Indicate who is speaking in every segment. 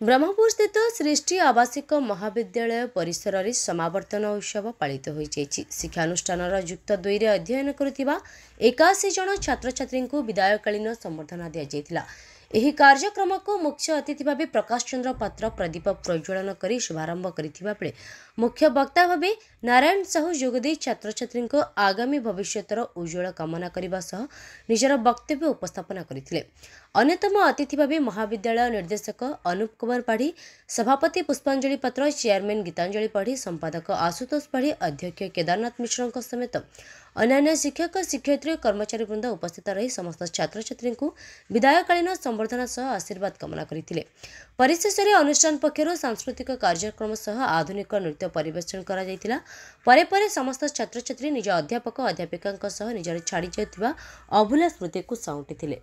Speaker 1: ब्रह्मपुर स्थित सृष्टि आवासिक महाविद्यालय परिसर में समावर्तन उत्सव पालित हो शिक्षानुष्ठान युक्त 2 अध्ययन करुवा 81 जन छात्र छात्री को विदायकालीन संबर्धना दी जाइथिला। एही कार्यक्रम को मुख्य अतिथि भाव प्रकाश चंद्र पात्र प्रदीप प्रज्वलन कर शुभारंभ करथिबा बेले मुख्य वक्ता भाव नारायण साहू जोगदे छात्र छात्री को आगामी भविष्यतर उज्ज्वल कामना करने सह निजर वक्तव्य उपस्थापन करथिले। अन्यतम अतिथि भाव महाविद्यालय निर्देशक अनूप कुमार पाढ़ी, सभापति पुष्पांजलि पात्र, चेयरमैन गीतांजलि पाढ़ी, संपादक आशुतोष पाढ़ी, अध्यक्ष केदारनाथ मिश्र समेत अन्य शिक्षक शिक्षयित्री कर्मचारी वृंद उपस्थित रही समस्त छात्र छात्री को विदायकालीन संबर्धना सह आशीर्वाद कामना करथिले। परिशेष अनुष्ठान पक्षर सांस्कृतिक कार्यक्रम सह आधुनिक नृत्य परिवेषण करा जायतिला। परे परे समस्त छात्र छात्री निज अध्यापक अध्यापिका सह निजर छाड़ी जायतिबा अभूला स्मृति को साउंटिथिले।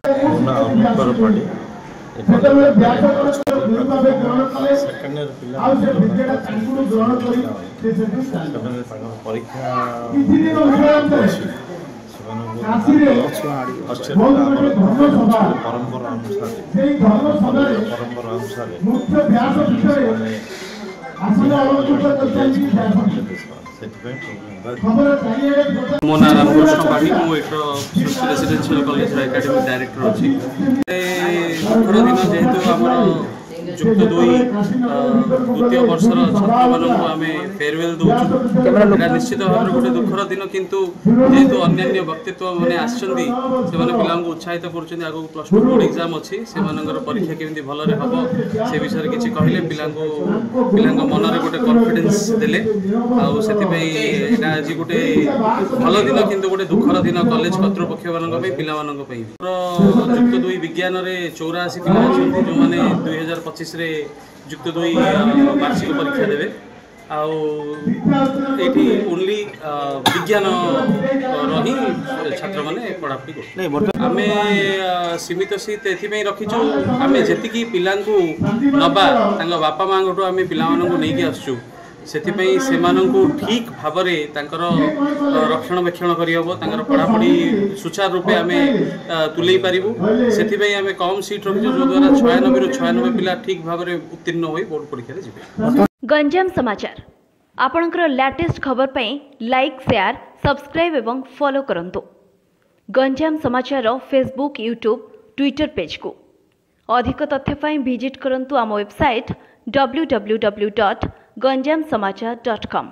Speaker 2: मो ना रामकृष्ण पाढ़ी, मुझे रेसिडेंशियल कॉलेज एकेडमी डायरेक्टर अच्छी। दुखर दिन जेहेतु आम युक्त 2 द्वितीय वर्षर छात्र मानक आम फेयरवेल दूसरा निश्चित भाव में गोटे दुखर दिन, किंतु जेहेतु अन्य व्यक्तित्व मैंने आसछंती से माने पिला उत्साहित कर आगे +2 बोर्ड एग्जाम अच्छी से परीक्षा केमती भलरे हम से विषय किसी कहले पिला मन में गोटे कॉन्फिडेंस देले आउ आज गोटे भल दिन किंतु गोटे दुखर दिन कॉलेज कर्तृपक्ष मानी पिला युक्त 2 विज्ञान में 84 पिला अच्छा जो मैंने 2025 रे युक्त 2 वार्षिक परीक्षा देवे आठी ओनली विज्ञान रही छात्र मैंने पढ़ापढ़ी कर आम सीमित सीट ए रखीचु। आम जी पिला नवा बापा माँ आम पिला नहीं आसचु से ठीक भाव में रक्षणाबेक्षण कर पढ़ापढ़ी सुचारू रूपे आम तुले पारू से आम कम सीट रखीचु जो द्वारा 96 ରୁ 96 पिला ठीक भाव में उत्तीर्ण हो बोर्ड परीक्षा जी।
Speaker 3: गंजाम समाचार आपणकर लेटेस्ट खबर पाई लाइक शेयर सब्सक्राइब एवं फॉलो करंतु। गंजाम समाचार फेसबुक यूट्यूब ट्विटर पेज को अधिक तथ्य पाई विजिट करंतु आम वेबसाइट www.ganjamsamachar.com।